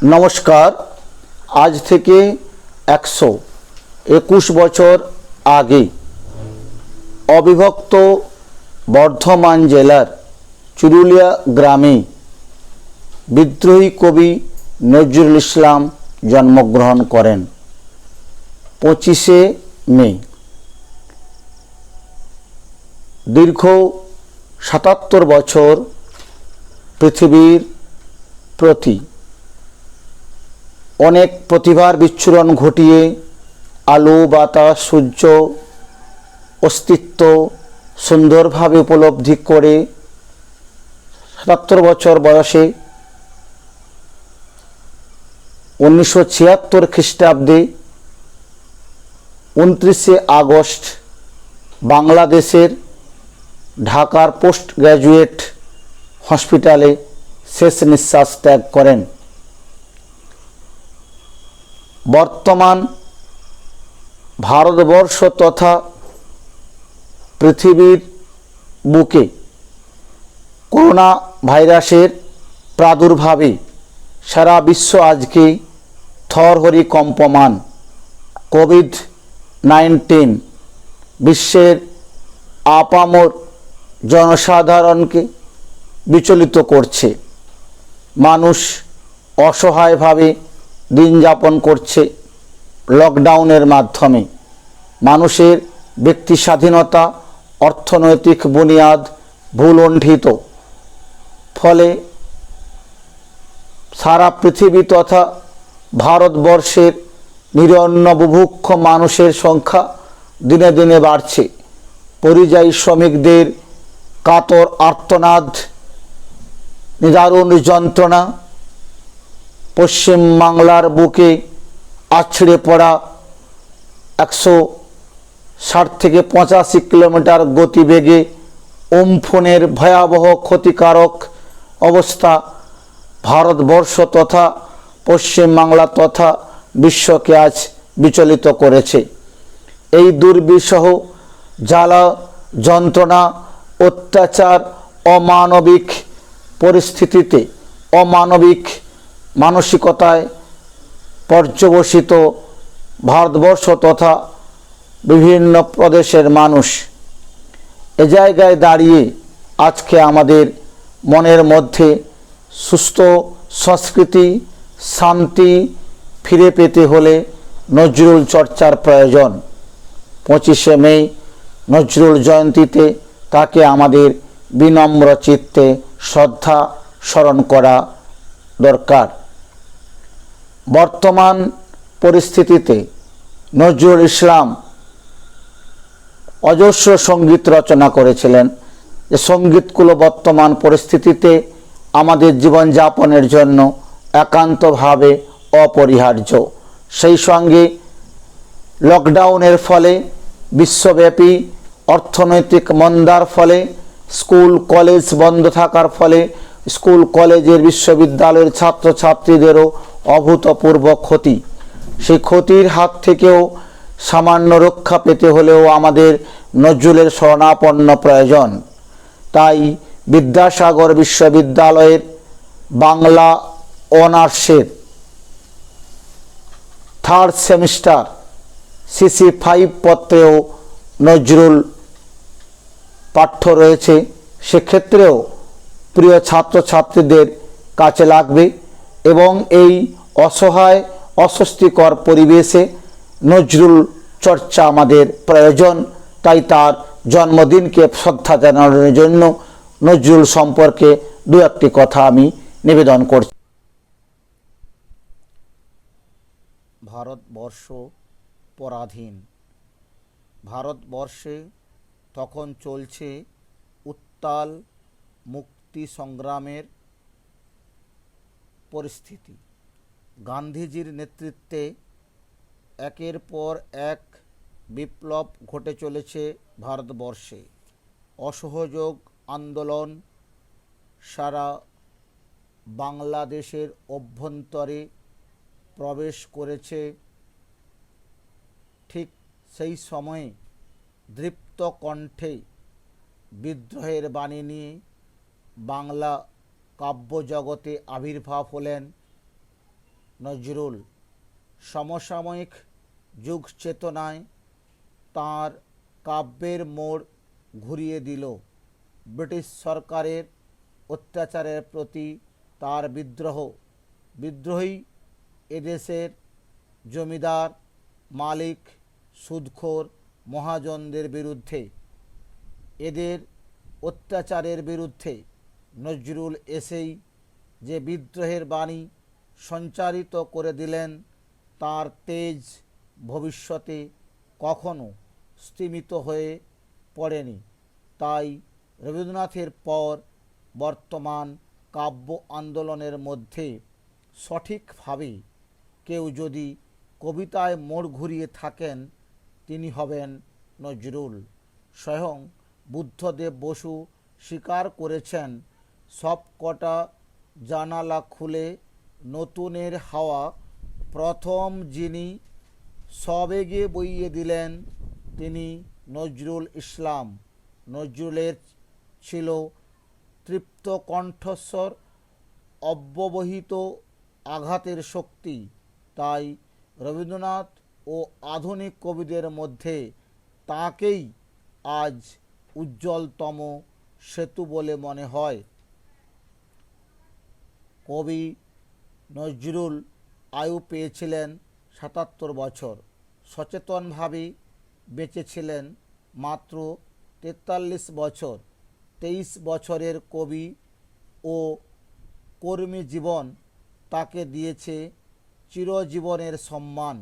নমস্কার। আজ থেকে 121 বছর আগে অবিভক্ত বর্ধমান জেলার চুরুলিয়া গ্রামে বিদ্রোহী কবি নজরুল ইসলাম জন্মগ্রহণ করেন 25শে মে। দীর্ঘ 77 বছর পৃথিবীর প্রতি অনেক প্রতিভার বিচ্ছুরণ ঘটিয়ে আলো বাতাস সূর্য অস্তিত্ব সুন্দরভাবে উপলব্ধি করে 77 বছর বয়সে 1976 খ্রিস্টাব্দে 29শে আগস্ট বাংলাদেশের ঢাকার পোস্ট গ্র্যাজুয়েট হসপিটালে শেষ নিঃশ্বাস ত্যাগ করেন। বর্তমান ভারতবর্ষ তথা পৃথিবীর বুকে করোনা ভাইরাসের প্রাদুর্ভাবে সারা বিশ্ব আজকে থরহরি কম্পমান। কোভিড-19 বিশ্বের আপামর জনসাধারণকে বিচলিত করছে। মানুষ অসহায়ভাবে দিন যাপন করছে। লকডাউনের মাধ্যমে মানুষের ব্যক্তি স্বাধীনতা অর্থনৈতিক বুনিয়াদ ভূলুণ্ঠিত। ফলে সারা পৃথিবী তথা ভারতবর্ষের নিরন্ন বুভুক্ষ মানুষের সংখ্যা দিনে দিনে বাড়ছে। পরিযায়ী শ্রমিকদের কাতর আর্তনাদ, নিদারুণ যন্ত্রণা, পশ্চিম বাংলার বুকে আছড়ে পড়া 160 থেকে 85 কিলোমিটার গতিবেগে উমফনের ভয়াবহ ক্ষতিকারক অবস্থা ভারতবর্ষ তথা পশ্চিম বাংলা তথা বিশ্বকে আজ বিচলিত করেছে। এই দুর্বিষহ জ্বালা যন্ত্রণা অত্যাচার অমানবিক পরিস্থিতিতে অমানবিক মানসিকতায় পর্যবসিত ভারতবর্ষ তথা বিভিন্ন প্রদেশের মানুষ এ জায়গায় দাঁড়িয়ে আজকে আমাদের মনের মধ্যে সুস্থ সংস্কৃতি শান্তি ফিরে পেতে হলে নজরুল চর্চার প্রয়োজন। 25শে মে নজরুল জয়ন্তীতে তাকে আমাদের বিনম্র চিত্তে শ্রদ্ধা স্মরণ করা দরকার। বর্তমান পরিস্থিতিতে নজরুল ইসলাম অজস্র সঙ্গীত রচনা করেছিলেন। যে সঙ্গীতগুলো বর্তমান পরিস্থিতিতে আমাদের জীবনযাপনের জন্য একান্তভাবে অপরিহার্য। সেই সঙ্গে লকডাউনের ফলে বিশ্বব্যাপী অর্থনৈতিক মন্দার ফলে স্কুল কলেজ বন্ধ থাকার ফলে স্কুল কলেজের বিশ্ববিদ্যালয়ের ছাত্রছাত্রীদেরও অভূতপূর্ব ক্ষতি। সেই ক্ষতির হাত থেকেও সামান্য রক্ষা পেতে হলেও আমাদের নজরুলের শরণাপন্ন প্রয়োজন। তাই বিদ্যাসাগর বিশ্ববিদ্যালয়ের বাংলা অনার্সের 3rd সেমিস্টার CC 5 পত্রেও নজরুল পাঠ্য রয়েছে। সেক্ষেত্রেও প্রিয় ছাত্রছাত্রীদের কাছে লাগবে এবং এই অসহায় অস্বস্তিকর পরিবেশে নজরুল চর্চা আমাদের প্রয়োজন। তাই তার জন্মদিনকে শ্রদ্ধা জানানোর জন্য নজরুল সম্পর্কে দু একটি কথা আমি নিবেদন করছি। ভারতবর্ষ পরাধীন। ভারতবর্ষে তখন চলছে উত্তাল মুক্তি সংগ্রামের পরিস্থিতি। গান্ধীজির নেতৃত্বে একের পর এক বিপ্লব ঘটে চলেছে ভারতবর্ষে। অসহযোগ আন্দোলন সারা বাংলাদেশের অভ্যন্তরে প্রবেশ করেছে। ঠিক সেই সময়ে দৃপ্ত কণ্ঠে বিদ্রোহের বাণী নিয়ে বাংলা কাব্যজগতে আবির্ভাব হলেন নজরুল সমসাময়িক যুগ চেতনায় তাঁর কাব্যের মোড় ঘুরিয়ে দিল। ব্রিটিশ সরকারের অত্যাচারের প্রতি তার বিদ্রোহী এদেশের জমিদার, মালিক, সুদখোর মহাজনদের বিরুদ্ধে। এদের অত্যাচারের বিরুদ্ধে নজরুল এসেই যে বিদ্রোহের বাণী সঞ্চারিত করে দিলেন, তার তেজ ভবিষ্যতে কখনো স্তিমিত হয়ে পড়েনি। তাই রবীন্দ্রনাথের পর বর্তমান কাব্য আন্দোলনের মধ্যে সঠিকভাবে কেউ যদি কবিতায় মোড় ঘুরিয়ে থাকেন, তিনি হবেন নজরুল। স্বয়ং বুদ্ধদেব বসু স্বীকার করেছেন, সব কটা জানালা খুলে নতুনের হাওয়া প্রথম যিনি সবেগে বইয়ে দিলেন, তিনি নজরুল ইসলাম। নজরুলের ছিল তৃপ্ত কণ্ঠস্বর, অব্যবহিত আঘাতের শক্তি। তাই রবীন্দ্রনাথ ও আধুনিক কবিদের মধ্যে তাঁকেই আজ উজ্জ্বলতম সেতু বলে মনে হয়। কবি নজরুল আয়ু পেয়েছিলেন ৭৭ বছর, সচেতনভাবে বেঁচেছিলেন মাত্র ৪৩ বছর। ২৩ বছরের কবি ও কর্মী জীবন তাকে দিয়েছে চিরজীবনের সম্মান।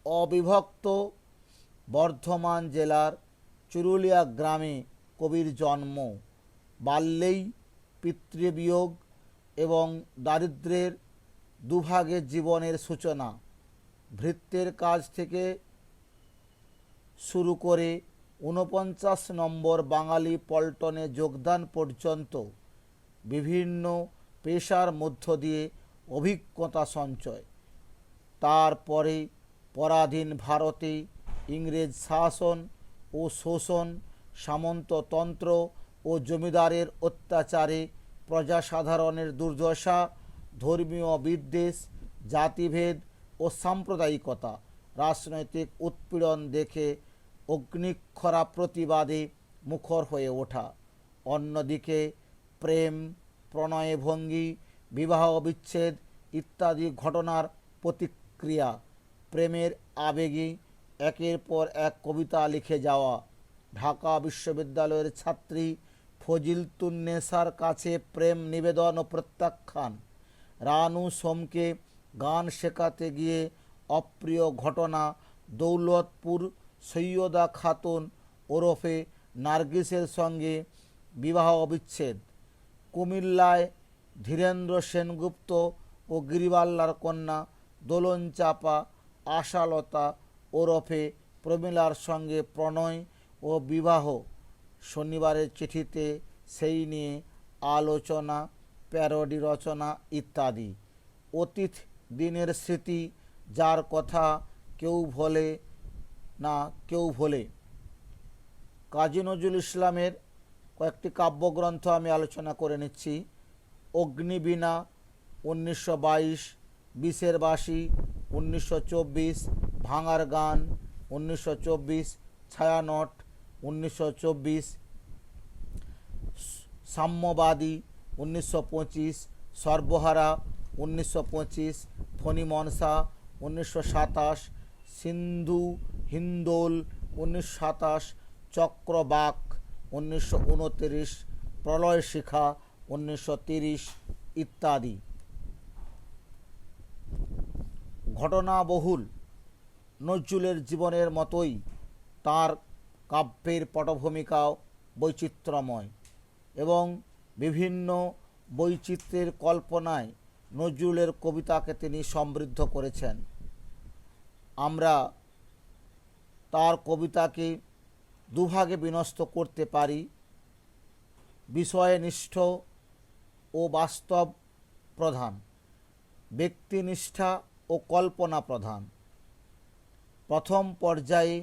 অবিভক্ত বর্ধমান জেলার চুরুলিয়া গ্রামে কবির জন্ম। বাল্যেই পিতৃবিয়োগ এবং দারিদ্র্যের দুভাগে জীবনের সূচনা। ভৃত্যের কাজ থেকে শুরু করে ৪৯ নম্বর বাঙালি পল্টনে যোগদান পর্যন্ত বিভিন্ন পেশার মধ্য দিয়ে অভিজ্ঞতা সঞ্চয়। তারপরে পরাধীন ভারতে ইংরেজ শাসন ও শোষণ, সামন্ততন্ত্র ও জমিদারের অত্যাচারে প্রজাসাধারণের দুর্দশা, ধর্মীয় বিদ্বেষ, জাতিভেদ ও সাম্প্রদায়িকতা, রাজনৈতিক উৎপীড়ন দেখে অগ্নিক্ষরা প্রতিবাদে মুখর হয়ে ওঠা। অন্যদিকে প্রেম, প্রণয় ভঙ্গি, বিবাহ বিচ্ছেদ ইত্যাদি ঘটনার প্রতিক্রিয়া, প্রেমের আবেগে একের পর এক কবিতা লিখে যাওয়া। ঢাকা বিশ্ববিদ্যালয়ের ছাত্রী ফজিলতুন্নেসার কাছে প্রেম নিবেদন ও প্রত্যাখ্যান। রানু সোমকে গান শেখাতে গিয়ে অপ্রিয় ঘটনা। দৌলতপুর সৈয়দা খাতুন ওরফে নার্গিসের সঙ্গে বিবাহ বিচ্ছেদ। কুমিল্লায় ধীরেন্দ্র সেনগুপ্ত ও গিরিবাল্লার কন্যা দোলন চাপা আশালতা ওরফে প্রমীলার সঙ্গে প্রণয় ও বিবাহ। শনিবারের চিঠিতে সেই নিয়ে আলোচনা, প্যারোডি রচনা ইত্যাদি। অতীত দিনের স্মৃতি, যার কথা কেউ ভোলে না কেউ ভোলে। কাজী নজরুল ইসলামের কয়েকটি কাব্যগ্রন্থ আমি আলোচনা করে নিচ্ছি। অগ্নিবীণা ১৯২২, বিষের বাঁশি ১৯২৪, ভাঙার গান ১৯২৪, ছায়ানট ১৯২৪, সাম্যবাদী ১৯২৫, সর্বহারা ১৯২৫, ফণী মনসা ১৯২৭, সিন্ধু হিন্দোল ১৯২৭, চক্রবাক ১৯২৯, প্রলয় শিখা ১৯৩০ ইত্যাদি। ঘটনাবহুল নজরুলের জীবনের মতোই তার কাব্যের পটভূমিকাও বৈচিত্র্যময় এবং বিভিন্ন বৈচিত্র্যের কল্পনায় নজরুলের কবিতাকে তিনি সমৃদ্ধ করেছেন। আমরা তার কবিতাকে দুভাগে বিন্যস্ত করতে পারি, বিষয়নিষ্ঠ ও বাস্তব প্রধান, ব্যক্তিনিষ্ঠা ও কল্পনা প্রধান। প্রথম পর্যায়ে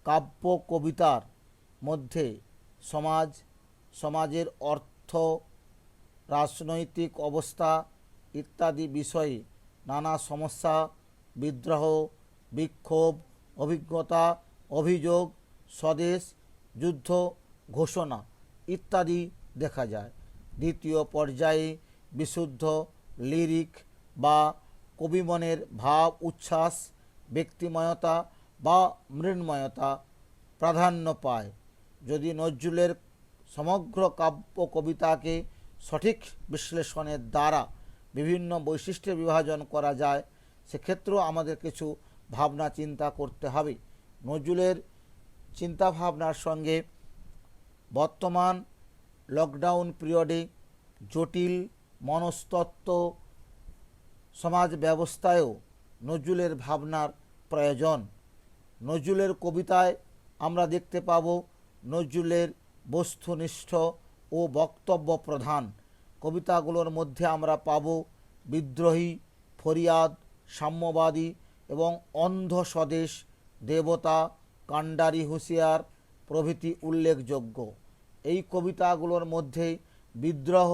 কাব্য কবিতার মধ্যে সমাজের অর্থ, রাজনৈতিক অবস্থা ইত্যাদি বিষয়ে নানা সমস্যা, বিদ্রোহ, বিক্ষোভ, অভিজ্ঞতা, অভিযোগ, স্বদেশ, যুদ্ধ, ঘোষণা ইত্যাদি দেখা যায়। দ্বিতীয় পর্যায়ে বিশুদ্ধ লিরিক বা কবিমনের ভাব উচ্ছ্বাস, ব্যক্তিময়তা বা মৃন্ময়তা প্রাধান্য পায়। যদি নজরুলের সমগ্র কাব্য কবিতাকে সঠিক বিশ্লেষণের দ্বারা বিভিন্ন বৈশিষ্ট্যে বিভাজন করা যায়, সেক্ষেত্রেও আমাদের কিছু ভাবনা চিন্তা করতে হবে। নজরুলের চিন্তাভাবনার সঙ্গে বর্তমান লকডাউন পিরিয়ডে জটিল মনস্তত্ত্ব সমাজ ব্যবস্থায়ও নজরুলের ভাবনার প্রয়োজন। নজরুলের কবিতায় আমরা দেখতে পাব নজরুলের বস্তুনিষ্ঠ ও বক্তব্য প্রধান। কবিতাগুলোর মধ্যে আমরা পাব বিদ্রোহী, ফরিয়াদ, সাম্যবাদী এবং অন্ধ স্বদেশ, দেবতা, কাণ্ডারি হুঁশিয়ার প্রভৃতি উল্লেখযোগ্য। এই কবিতাগুলোর মধ্যে বিদ্রোহ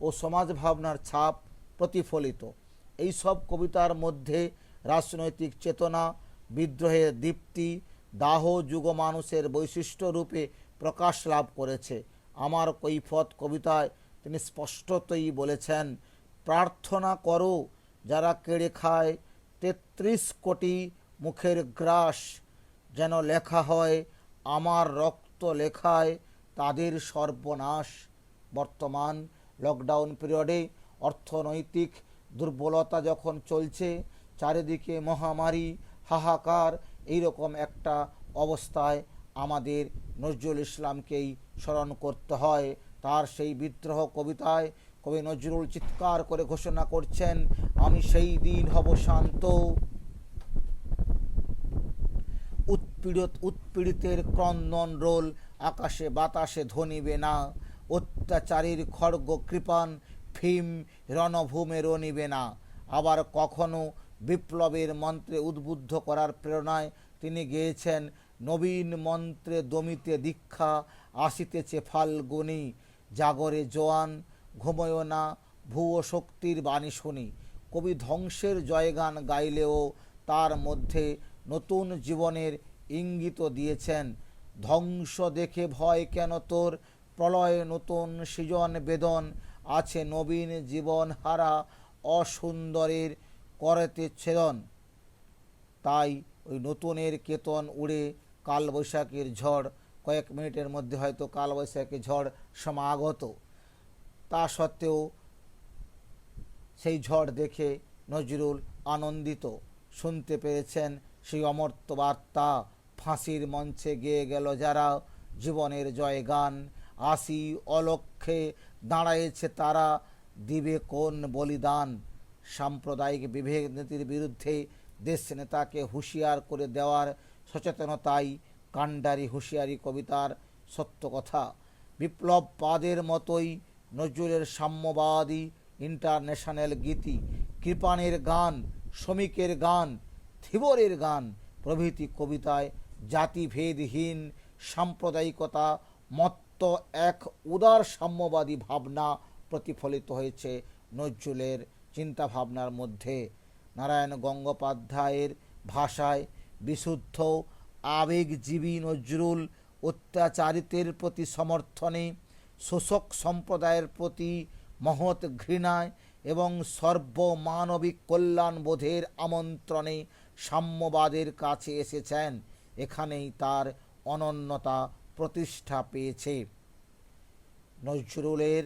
ও সমাজ ভাবনার ছাপ প্রতিফলিত। এই সব কবিতার মধ্যে রাজনৈতিক চেতনা, বিদ্রোহের দীপ্তি, দাহ যুগ মানুষের বৈশিষ্ট্য রূপে প্রকাশ লাভ করেছে। আমার কৈফত কবিতায় তিনি স্পষ্টতই বলেছেন, প্রার্থনা করো যারা কেড়ে খায় ৩৩ কোটি মুখের গ্রাস, যেন লেখা হয় আমার রক্ত লেখায় তাদের সর্বনাশ। বর্তমান লকডাউন পিরিয়ডে অর্থনৈতিক দুর্বলতা যখন চলছে, চারিদিকে মহামারী, হাহাকার, এইরকম একটা অবস্থায় আমাদের নজরুল ইসলামকেই স্মরণ করতে হয়। তার সেই বিদ্রোহ কবিতায় কবি নজরুল চিৎকার করে ঘোষণা করছেন, আমি সেই দিন হব শান্ত, উৎপীড়িতের ক্রন্দন রোল আকাশে বাতাসে ধ্বনিবে না, অত্যাচারীর খড়গ কৃপান ভীম রণভূমে রনিবে না। আবার কখনো বিপ্লবের মন্ত্রে উদ্বুদ্ধ করার প্রেরণায় তিনি গেয়েছেন, নবীন মন্ত্রে দমিতে দীক্ষা আসিতেছে ফাল্গুনি, জাগরে জোয়ান ঘুমোয় না ভুয়ো শক্তির বাণী শুনি। কবি ধ্বংসের জয়গান গাইলেও তার মধ্যে নতুন জীবনের ইঙ্গিত দিয়েছেন। ধ্বংস দেখে ভয় কেন তোর, প্রলয় নতুন সৃজন বেদন, আছে নবীন জীবন হারা অসুন্দরের করেতে ছেদন। তাই ওই নতুনের কেতন উড়ে কালবৈশাখীর ঝড়, কয়েক মিনিটের মধ্যে হয়তো কালবৈশাখী ঝড় সমাগত। তা সত্ত্বেও সেই ঝড় দেখে নজরুল আনন্দিত। শুনতে পেরেছেন সেই অমর্ত্য বার্তা, ফাঁসির মঞ্চে গেয়ে গেল যারা জীবনের জয়গান, আসি অলক্ষ্যে দাঁড়ায়েছে তারা, দিবে কোন বলিদান। সাম্প্রদায়িক বিভেদ নীতির বিরুদ্ধে দেশ নেতাকে হুঁশিয়ার করে দেওয়ার সচেতনতাই কাণ্ডারি হুঁশিয়ারি কবিতার সত্য কথা। বিপ্লববাদের মতোই নজরুলের সাম্যবাদী, ইন্টারন্যাশনাল গীতি, কৃপানের গান, শ্রমিকের গান, ধীবরের গান প্রভৃতি কবিতায় জাতিভেদহীন সাম্প্রদায়িকতা মত্ত এক উদার সাম্যবাদী ভাবনা প্রতিফলিত হয়েছে নজরুলের চিন্তাভাবনার মধ্যে। নারায়ণ গঙ্গোপাধ্যায়ের ভাষায় বিশুদ্ধ আবেগজীবী নজরুল অত্যাচারিতের প্রতি সমর্থনে, শোষক সম্প্রদায়ের প্রতি মহৎ ঘৃণায় এবং সর্বমানবিক কল্যাণবোধের আমন্ত্রণে সাম্যবাদের কাছে এসেছেন। এখানেই তার অনন্যতা প্রতিষ্ঠা পেয়েছে। নজরুলের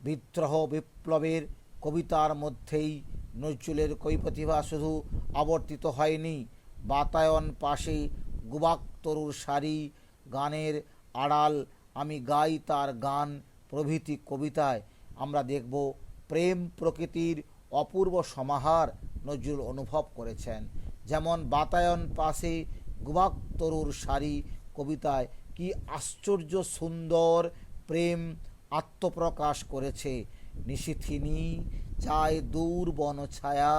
বিদ্রোহ বিপ্লবের কবিতার মধ্যেই নজরুলের কৈপ্রতিভা শুধু আবর্তিত হয়নি। বাতায়ন পাশে গুবাক তরুর সারি, গানের আড়াল আমি গাই তার গান প্রভৃতি কবিতায় আমরা দেখব প্রেম প্রকৃতির অপূর্ব সমাহার নজরুল অনুভব করেছেন। যেমন বাতায়ন পাশে গুবাক তরুর সারি কবিতায় কি আশ্চর্য সুন্দর প্রেম আত্মপ্রকাশ করেছে। নিশিথিনী চায় দূর বন ছায়া,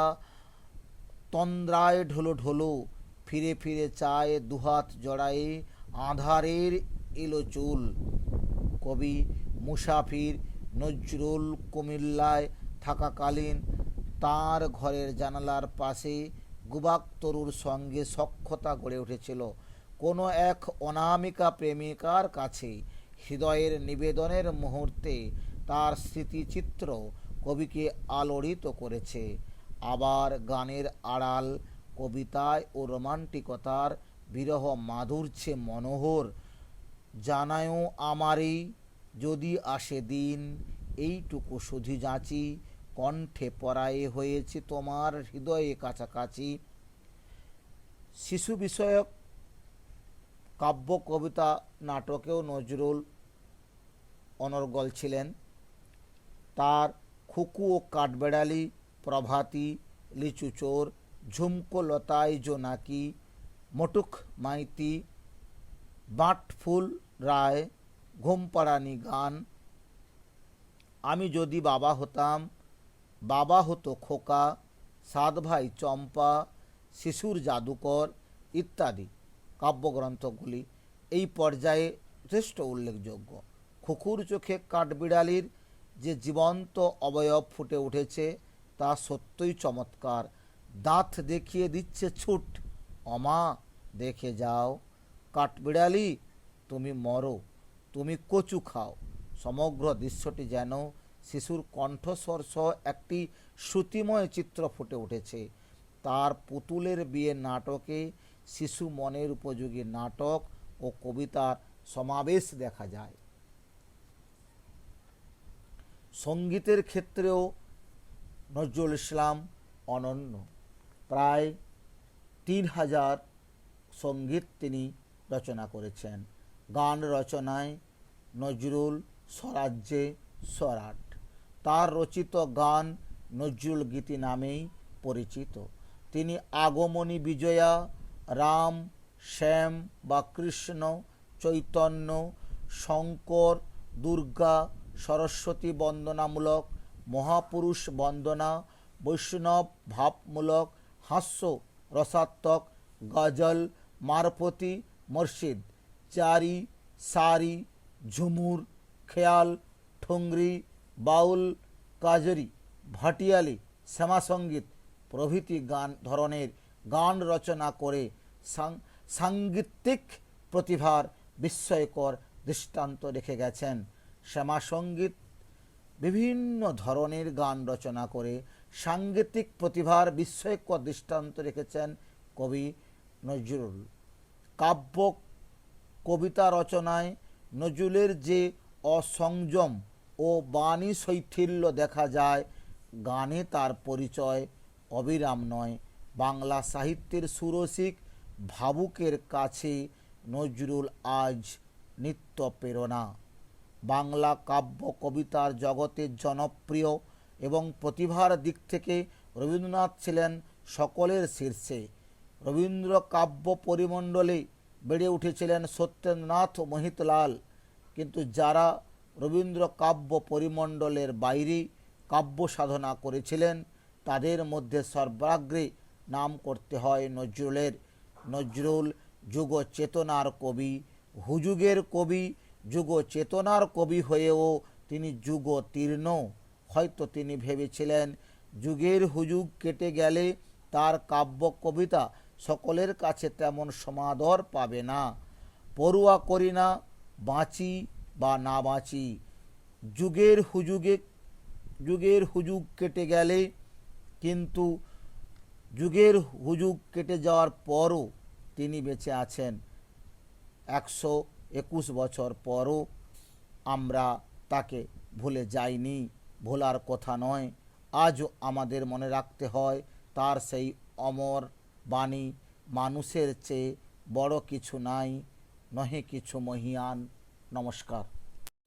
তন্দ্রায় ঢোলো ঢোলো, ফিরে ফিরে চায় দুহাত জড়ায়ে, আঁধারের এলো চুল। কবি মুসাফির নজরুল কুমিল্লায় থাকাকালীন তাঁর ঘরের জানালার পাশে গুবাক তরুর সঙ্গে সখ্যতা গড়ে উঠেছিল। কোনো এক অনামিকা প্রেমিকার কাছে হৃদয়ের নিবেদনের মুহূর্তে তার স্মৃতিচিত্র কবিকে আলোড়িত করেছে। আবার গানের আড়াল কবিতায় ও রোমান্টিকতার বিরহ মাধুর্যে মনোহর। জানায়ও আমারই যদি আসে দিন, এইটুকু শুধু যাচি, কণ্ঠে পরায়ে হয়েছে তোমার হৃদয়ে কাছাকাছি। শিশু বিষয়ক কাব্য কবিতা নাটকেও নজরুল অনর্গল ছিলেন। তার খুকু ও কাঠবেড়ালি, প্রভাতী, লিচুচোর, ঝুমকো লতায় জোনাকি, মটুক মাইতি, বাঁটফুল রায়, ঘুমপাড়ানি গান, আমি যদি বাবা হতাম, বাবা হতো খোকা, সাত ভাই চম্পা, শিশুর জাদুকর ইত্যাদি কাব্যগ্রন্থগুলি এই পর্যায়ে যথেষ্ট উল্লেখযোগ্য। খুকুর চোখে কাঠবিড়ালির যে জীবন্ত অবয়ব ফুটে উঠেছে তা সত্যই চমৎকার। দাঁত দেখিয়ে দিচ্ছে ছুট, অমা দেখে যাও, কাঠবিড়ালি তুমি মরো, তুমি কচু খাও। সমগ্র দৃশ্যটি যেন শিশুর কণ্ঠস্বর সহ একটি শ্রুতিময় চিত্র ফুটে উঠেছে। তার পুতুলের বিয়ে নাটকে শিশু মনের উপযোগী নাটক ও কবিতার সমাবেশ দেখা যায়। সঙ্গীতের ক্ষেত্রেও নজরুল ইসলাম অনন্য। প্রায় 3000 সঙ্গীত তিনি রচনা করেছেন। গান রচনায় নজরুল স্বরাজ্যে স্বরাট। তার রচিত গান নজরুল গীতি নামেই পরিচিত। তিনি আগমনী বিজয়া, রাম, শ্যাম বা কৃষ্ণ, চৈতন্য, শঙ্কর, দুর্গা, সরস্বতী বন্দনামূলক, মহাপুরুষ বন্দনা, বৈষ্ণব ভাবমূলক, হাস্য রসাত্মক, গজল, মারফতি, মুর্শিদ, চারি, সারি, ঝুমুর, খেয়াল, ঠুংরি, বাউল, কাজরি, ভাটিয়ালি, শ্যামাসঙ্গীত প্রভৃতি ধরনের গান রচনা করে সাংগীতিক প্রতিভার বিস্ময়কর দৃষ্টান্ত রেখে গেছেন। শ্যামাসঙ্গীত বিভিন্ন ধরনের গান রচনা করে সাংগীতিক প্রতিভার বিস্ময়কর দৃষ্টান্ত রেখেছেন কবি নজরুল। কাব্য কবিতা রচনায় নজরুলের যে অসংযম ও বাণী শৈথিল্য দেখা যায়, গানে তার পরিচয় অবিরাম নয়। বাংলা সাহিত্যের সুরসিক ভাবুকের কাছে নজরুল আজ নিত্য প্রেরণা। বাংলা কাব্য কবিতার জগতের জনপ্রিয় এবং প্রতিভার দিক থেকে রবীন্দ্রনাথ ছিলেন সকলের শীর্ষে। রবীন্দ্র কাব্য পরিমণ্ডলে বেড়ে উঠেছিলেন সত্যেন্দ্রনাথ ও মোহিতলাল, কিন্তু যারা রবীন্দ্র কাব্য পরিমণ্ডলের বাইরে কাব্য সাধনা করেছিলেন তাদের মধ্যে সর্বাগ্রে নাম করতে হয় নজরুলের। নজরুল যুগ চেতনার কবি, হুযুগের কবি, যুগ চেতনার কবি হয়েও তিনি যুগোত্তীর্ণ। হয়তো তিনি ভেবেছিলেন যুগের হুযুগ কেটে গেলে তার কাব্য কবিতা সকলের কাছে তেমন সমাদর পাবে না। পরোয়া করি না বাঁচি বা না বাঁচি, যুগের হুযুগ কেটে গেলে, কিন্তু যুগের হুযুগ কেটে যাওয়ার পরও তিনি বেঁচে আছেন। 121 বছর পরও আমরা তাকে ভুলে যাইনি, ভোলার কথা নয়। আজও আমাদের মনে রাখতে হয় তার সেই অমর বাণী, মানুষের চেয়ে বড় কিছু নাই, নহে কিছু মহিয়ান। নমস্কার।